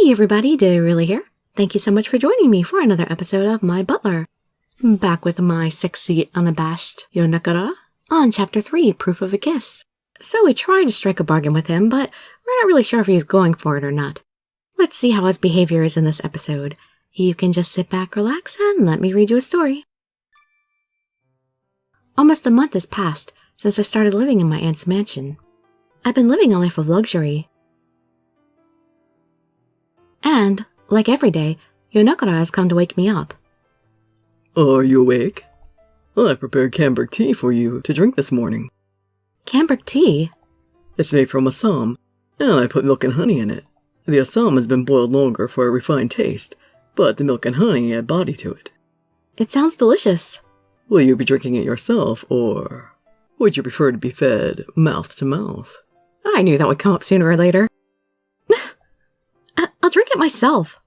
Hey everybody, Dirili here. Thank you so much for joining me for another episode of My Butler. Back with my sexy, unabashed Yonekura on Chapter 3, Proof of a Kiss. So we tried to strike a bargain with him, but we're not really sure if he's going for it or not. Let's see how his behavior is in this episode. You can just sit back, relax, and let me read you a story. Almost a month has passed since I started living in my aunt's mansion. I've been living a life of luxury. And, like every day, Yonekura has come to wake me up. Are you awake? I prepared cambric tea for you to drink this morning. Cambric tea? It's made from assam, and I put milk and honey in it. The assam has been boiled longer for a refined taste, but the milk and honey add body to it. It sounds delicious. Will you be drinking it yourself, or would you prefer to be fed mouth to mouth? I knew that would come up sooner or later. I'll drink it myself.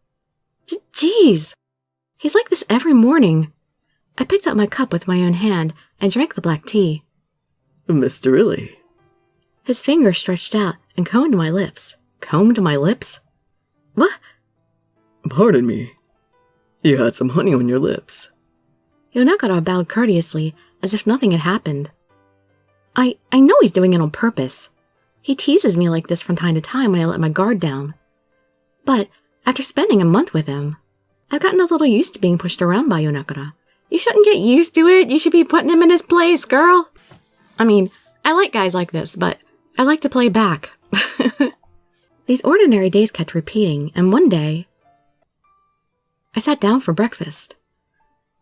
Jeez. He's like this every morning. I picked up my cup with my own hand and drank the black tea. Mr. Dirili. His fingers stretched out and combed my lips. Combed my lips? What? Pardon me. You had some honey on your lips. Yonekura bowed courteously as if nothing had happened. I know he's doing it on purpose. He teases me like this from time to time when I let my guard down. But after spending a month with him, I've gotten a little used to being pushed around by Yonekura. You shouldn't get used to it. You should be putting him in his place, girl. I mean, I like guys like this, but I like to play back. These ordinary days kept repeating, and one day, I sat down for breakfast.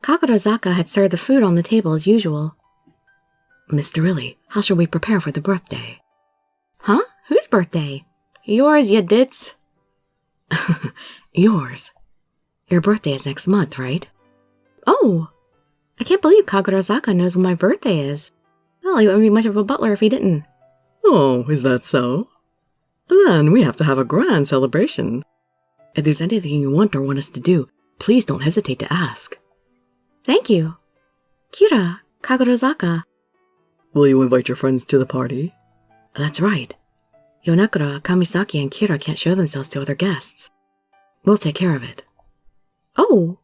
Dogenzaka had served the food on the table as usual. Mr. Dirili, how shall we prepare for the birthday? Huh? Whose birthday? Yours, you ditz. Yours. Your birthday is next month, right? Oh, I can't believe Dogenzaka knows when my birthday is. Well, he wouldn't be much of a butler if he didn't. Oh, is that so? Then we have to have a grand celebration. If there's anything you want us to do, please don't hesitate to ask. Thank you. Kira, Dogenzaka. Will you invite your friends to the party? That's right. Yonekura, Kamisaki, and Kira can't show themselves to other guests. We'll take care of it. Oh,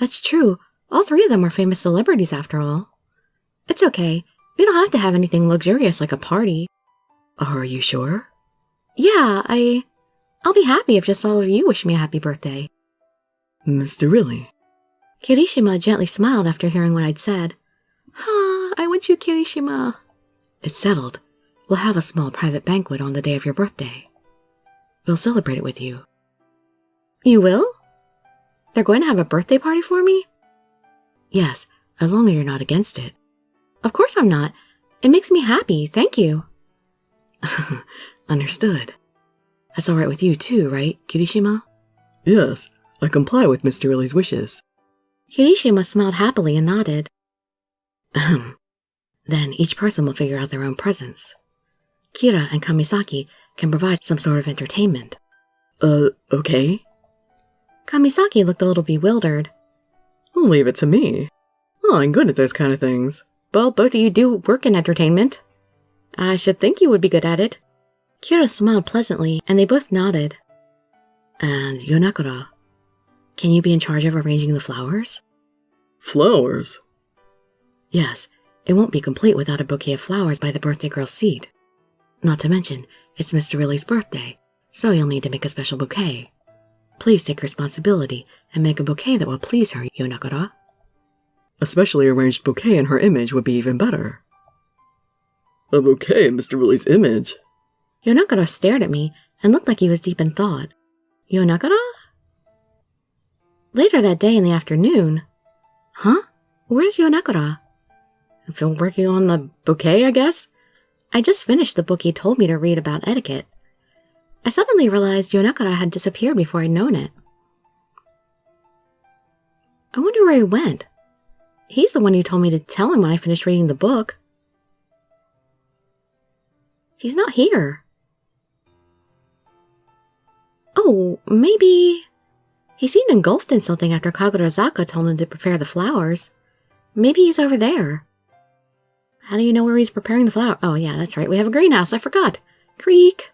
that's true. All three of them are famous celebrities after all. It's okay. We don't have to have anything luxurious like a party. Are you sure? Yeah, I'll be happy if just all of you wish me a happy birthday. Mr. Dirili. Kirishima gently smiled after hearing what I'd said. I want you, Kirishima. It's settled. We'll have a small private banquet on the day of your birthday. We'll celebrate it with you. You will? They're going to have a birthday party for me? Yes, as long as you're not against it. Of course I'm not. It makes me happy, thank you. Understood. That's all right with you too, right, Kirishima? Yes, I comply with Mr. Dirili's wishes. Kirishima smiled happily and nodded. Then each person will figure out their own presents. Kira and Kamisaki can provide some sort of entertainment. Okay. Kamisaki looked a little bewildered. Leave it to me. I'm good at those kind of things. Well, both of you do work in entertainment. I should think you would be good at it. Kira smiled pleasantly, and they both nodded. And Yonekura, can you be in charge of arranging the flowers? Flowers? Yes, it won't be complete without a bouquet of flowers by the birthday girl's seat. Not to mention, it's Mr. Dirili's birthday, so you'll need to make a special bouquet. Please take responsibility and make a bouquet that will please her, Yonekura. A specially arranged bouquet in her image would be even better. A bouquet in Mr. Dirili's image? Yonekura stared at me and looked like he was deep in thought. Yonekura? Later that day in the afternoon. Huh? Where's Yonekura? I've been working on the bouquet, I guess? I just finished the book he told me to read about etiquette. I suddenly realized Yonekura had disappeared before I'd known it. I wonder where he went. He's the one who told me to tell him when I finished reading the book. He's not here. Oh, maybe... He seemed engulfed in something after Dogenzaka told him to prepare the flowers. Maybe he's over there. How do you know where he's preparing the flower? Oh, yeah, that's right. We have a greenhouse. I forgot. Creak.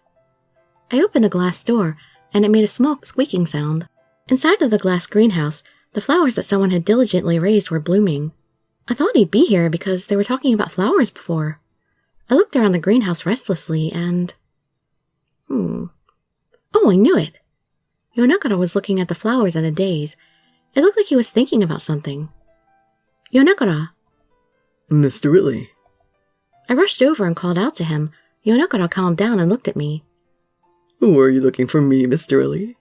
I opened a glass door and it made a small squeaking sound. Inside of the glass greenhouse, the flowers that someone had diligently raised were blooming. I thought he'd be here because they were talking about flowers before. I looked around the greenhouse restlessly and... Oh, I knew it. Yonekura was looking at the flowers in a daze. It looked like he was thinking about something. Yonekura. Miss Dirili. I rushed over and called out to him. Yonekura calmed down and looked at me. Were you looking for me, Miss Dirili?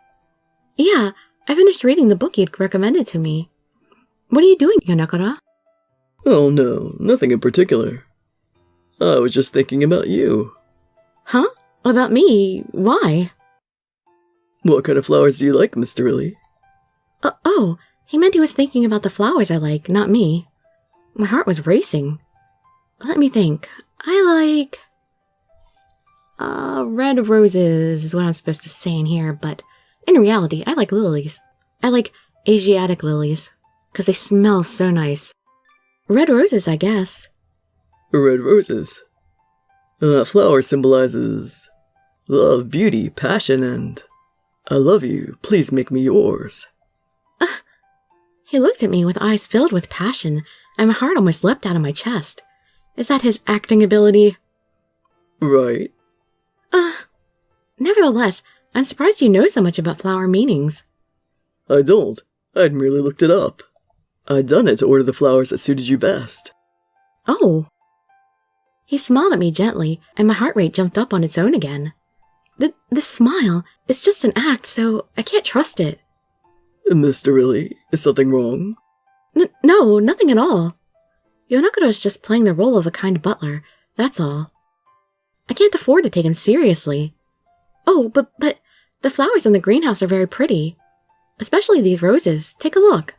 Yeah, I finished reading the book you'd recommended to me. What are you doing, Yonekura? Oh no, nothing in particular. I was just thinking about you. Huh? About me? Why? What kind of flowers do you like, Miss Dirili? Oh, he meant he was thinking about the flowers I like, not me. My heart was racing. Let me think. I like... red roses is what I'm supposed to say in here, but in reality, I like lilies. I like Asiatic lilies, because they smell so nice. Red roses, I guess. Red roses. That flower symbolizes love, beauty, passion, and I love you, please make me yours. He looked at me with eyes filled with passion, and my heart almost leapt out of my chest. Is that his acting ability? Right. Nevertheless, I'm surprised you know so much about flower meanings. I don't. I'd merely looked it up. I'd done it to order the flowers that suited you best. Oh. He smiled at me gently, and my heart rate jumped up on its own again. This smile, it's just an act, so I can't trust it. Miss Dirili, is something wrong? No, nothing at all. Yonekura is just playing the role of a kind butler, that's all. I can't afford to take him seriously. Oh, but the flowers in the greenhouse are very pretty. Especially these roses. Take a look.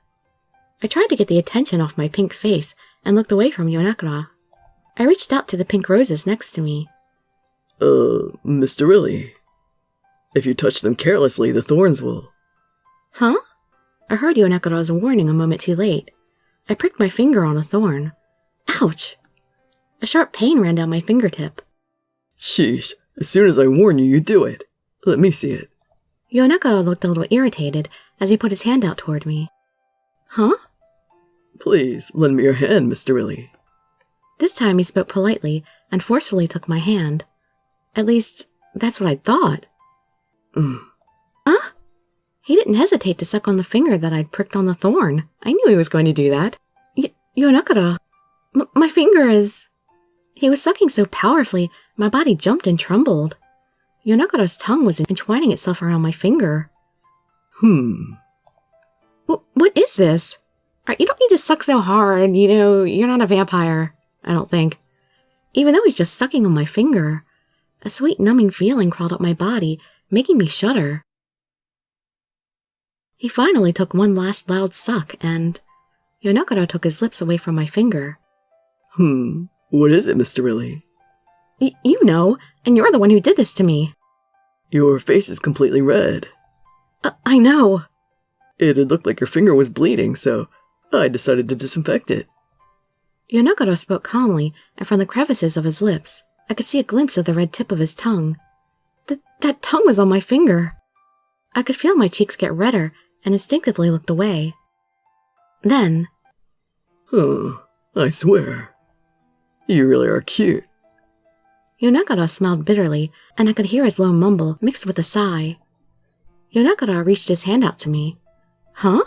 I tried to get the attention off my pink face and looked away from Yonekura. I reached out to the pink roses next to me. Miss Dirili, if you touch them carelessly, the thorns will... Huh? I heard Yonekura's warning a moment too late. I pricked my finger on a thorn. Ouch! A sharp pain ran down my fingertip. Sheesh, as soon as I warn you, you do it. Let me see it. Yonekura looked a little irritated as he put his hand out toward me. Huh? Please, lend me your hand, Miss Dirili. This time he spoke politely and forcefully took my hand. At least, that's what I thought. Huh? He didn't hesitate to suck on the finger that I'd pricked on the thorn. I knew he was going to do that. Yonekura, my finger is... He was sucking so powerfully, my body jumped and trembled. Yonekura's tongue was entwining itself around my finger. What is this? You don't need to suck so hard, you're not a vampire, I don't think. Even though he's just sucking on my finger, a sweet numbing feeling crawled up my body, making me shudder. He finally took one last loud suck, and Yonekura took his lips away from my finger. What is it, Miss Dirili? You know, and you're the one who did this to me. Your face is completely red. I know. It had looked like your finger was bleeding, so I decided to disinfect it. Yonekura spoke calmly, and from the crevices of his lips, I could see a glimpse of the red tip of his tongue. That tongue was on my finger. I could feel my cheeks get redder, and instinctively looked away. Then... I swear. You really are cute. Yonekura smiled bitterly, and I could hear his low mumble mixed with a sigh. Yonekura reached his hand out to me. Huh?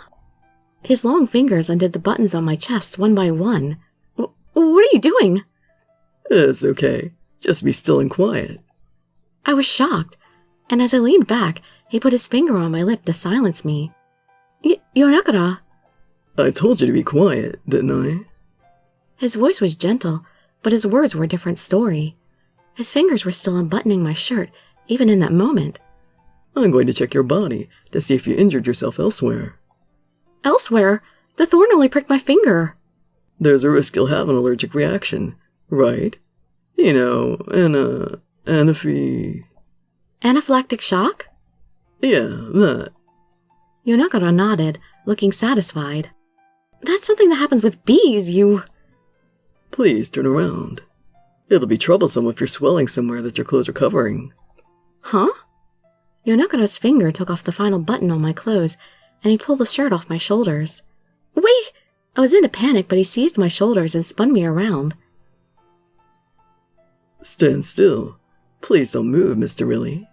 His long fingers undid the buttons on my chest one by one. What are you doing? It's okay. Just be still and quiet. I was shocked, and as I leaned back, he put his finger on my lip to silence me. Yonekura. I told you to be quiet, didn't I? His voice was gentle, but his words were a different story. His fingers were still unbuttoning my shirt, even in that moment. I'm going to check your body to see if you injured yourself elsewhere. Elsewhere? The thorn only pricked my finger. There's a risk you'll have an allergic reaction, right? Anaphylactic shock? Yeah, that. Yonekura nodded, looking satisfied. That's something that happens with bees, you... Please turn around. It'll be troublesome if you're swelling somewhere that your clothes are covering. Huh? Yonekura's finger took off the final button on my clothes, and he pulled the shirt off my shoulders. Wait! I was in a panic, but he seized my shoulders and spun me around. Stand still. Please don't move, Miss Dirili.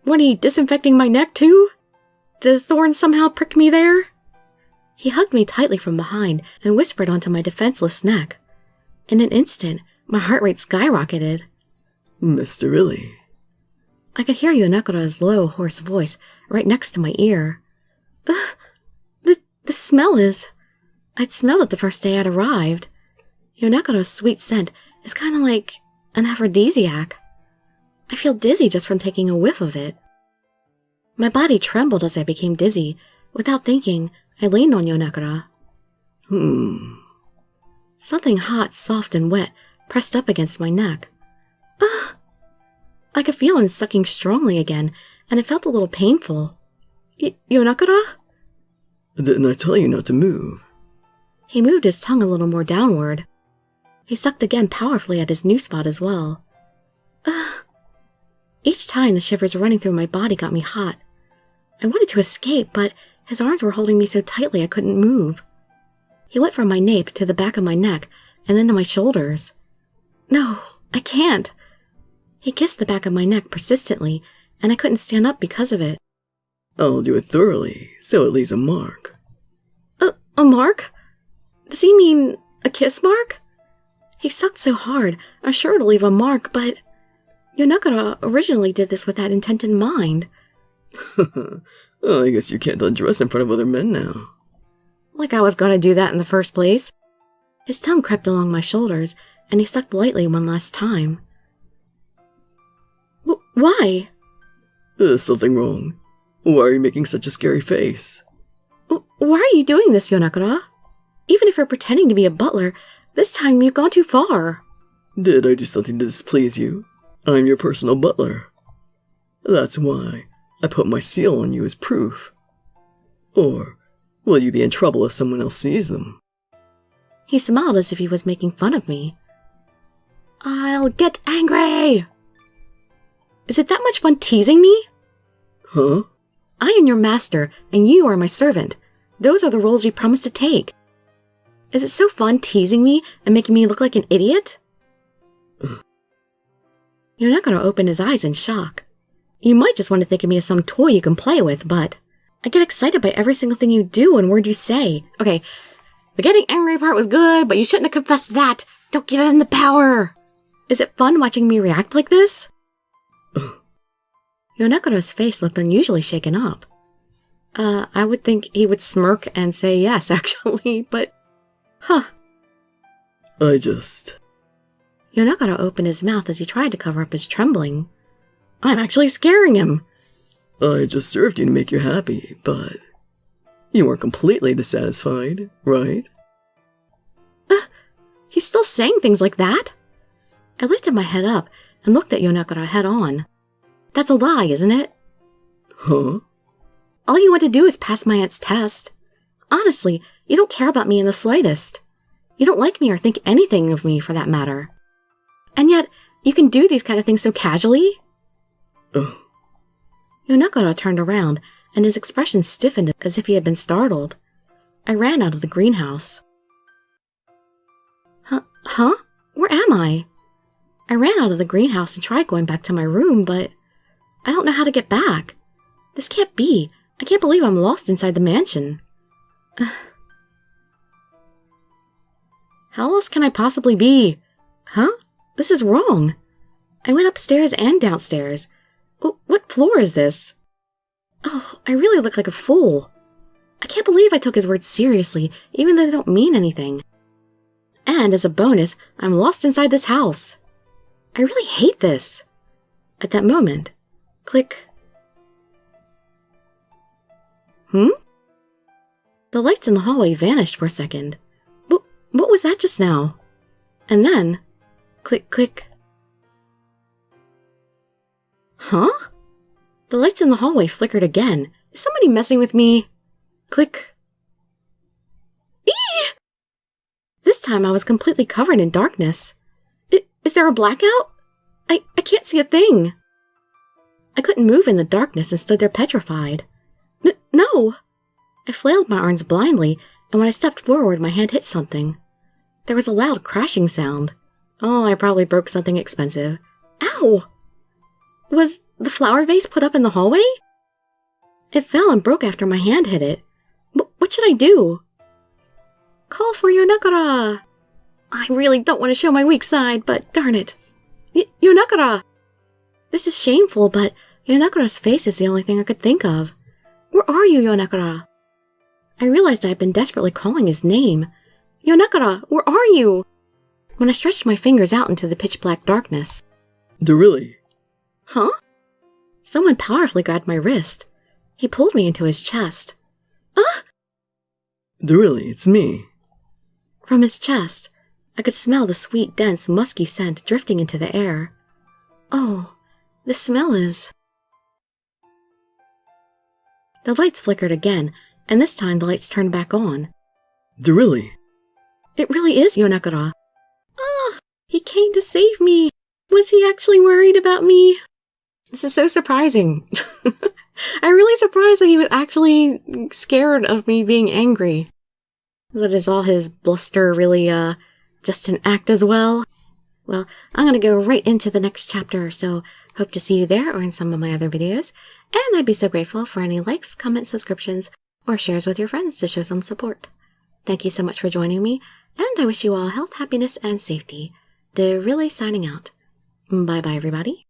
What, are you disinfecting my neck too? Did the thorn somehow prick me there? He hugged me tightly from behind and whispered onto my defenseless neck. In an instant, my heart rate skyrocketed. Miss Dirili. I could hear Yonekura's low, hoarse voice right next to my ear. The smell is... I'd smelled it the first day I'd arrived. Yonekura's sweet scent is kind of like an aphrodisiac. I feel dizzy just from taking a whiff of it. My body trembled as I became dizzy. Without thinking, I leaned on Yonekura. Something hot, soft, and wet pressed up against my neck. I could feel him sucking strongly again, and it felt a little painful. Yonekura? Didn't I tell you not to move? He moved his tongue a little more downward. He sucked again powerfully at his new spot as well. Each time the shivers running through my body got me hot. I wanted to escape, but his arms were holding me so tightly I couldn't move. He went from my nape to the back of my neck, and then to my shoulders. No, I can't. He kissed the back of my neck persistently, and I couldn't stand up because of it. I'll do it thoroughly, so it leaves a mark. A mark? Does he mean a kiss mark? He sucked so hard, I'm sure it'll leave a mark, but... Yonekura originally did this with that intent in mind. Well, I guess you can't undress in front of other men now. Like I was going to do that in the first place. His tongue crept along my shoulders, and he sucked lightly one last time. Why? There's something wrong. Why are you making such a scary face? Why are you doing this, Yonekura? Even if you're pretending to be a butler, this time you've gone too far. Did I do something to displease you? I'm your personal butler. That's why I put my seal on you as proof. Or will you be in trouble if someone else sees them? He smiled as if he was making fun of me. I'll get angry! Is it that much fun teasing me? Huh? I am your master, and you are my servant. Those are the roles we promised to take. Is it so fun teasing me and making me look like an idiot? You're not going to open his eyes in shock. You might just want to think of me as some toy you can play with, but I get excited by every single thing you do and word you say. Okay, the getting angry part was good, but you shouldn't have confessed that. Don't give him the power. Is it fun watching me react like this? Yonekura's face looked unusually shaken up. I would think he would smirk and say yes, actually, but... Yonekura opened his mouth as he tried to cover up his trembling. I'm actually scaring him. I just served you to make you happy, but... you weren't completely dissatisfied, right? He's still saying things like that? I lifted my head up and looked at Yonekura head on. That's a lie, isn't it? Huh? All you want to do is pass my aunt's test. Honestly, you don't care about me in the slightest. You don't like me or think anything of me for that matter. And yet, you can do these kind of things so casually? Yonekura turned around, and his expression stiffened as if he had been startled. I ran out of the greenhouse. Huh? Where am I? I ran out of the greenhouse and tried going back to my room, but I don't know how to get back. This can't be. I can't believe I'm lost inside the mansion. How else can I possibly be? Huh? This is wrong. I went upstairs and downstairs. What floor is this? Oh, I really look like a fool. I can't believe I took his words seriously, even though they don't mean anything. And as a bonus, I'm lost inside this house. I really hate this. At that moment, click. The lights in the hallway vanished for a second. What was that just now? And then, click, click. Huh? The lights in the hallway flickered again. Is somebody messing with me? Click. Eee! This time I was completely covered in darkness. Is there a blackout? I can't see a thing. I couldn't move in the darkness and stood there petrified. No! I flailed my arms blindly, and when I stepped forward, my hand hit something. There was a loud crashing sound. Oh, I probably broke something expensive. Ow! Was the flower vase put up in the hallway? It fell and broke after my hand hit it. What should I do? Call for Yonekura! I really don't want to show my weak side, but darn it. Yonekura! This is shameful, but Yonekura's face is the only thing I could think of. Where are you, Yonekura? I realized I had been desperately calling his name. Yonekura, where are you? When I stretched my fingers out into the pitch-black darkness. Dirili. Huh? Someone powerfully grabbed my wrist. He pulled me into his chest. Ah! Dirili, it's me. From his chest, I could smell the sweet, dense, musky scent drifting into the air. Oh, the smell is... The lights flickered again, and this time the lights turned back on. Dirili. It really is Yonekura. Ah, he came to save me. Was he actually worried about me? This is so surprising. I'm really surprised that he was actually scared of me being angry. But is all his bluster really, just an act as well? Well, I'm gonna go right into the next chapter, so hope to see you there or in some of my other videos. And I'd be so grateful for any likes, comments, subscriptions, or shares with your friends to show some support. Thank you so much for joining me, and I wish you all health, happiness, and safety. Dirili signing out. Bye-bye, everybody.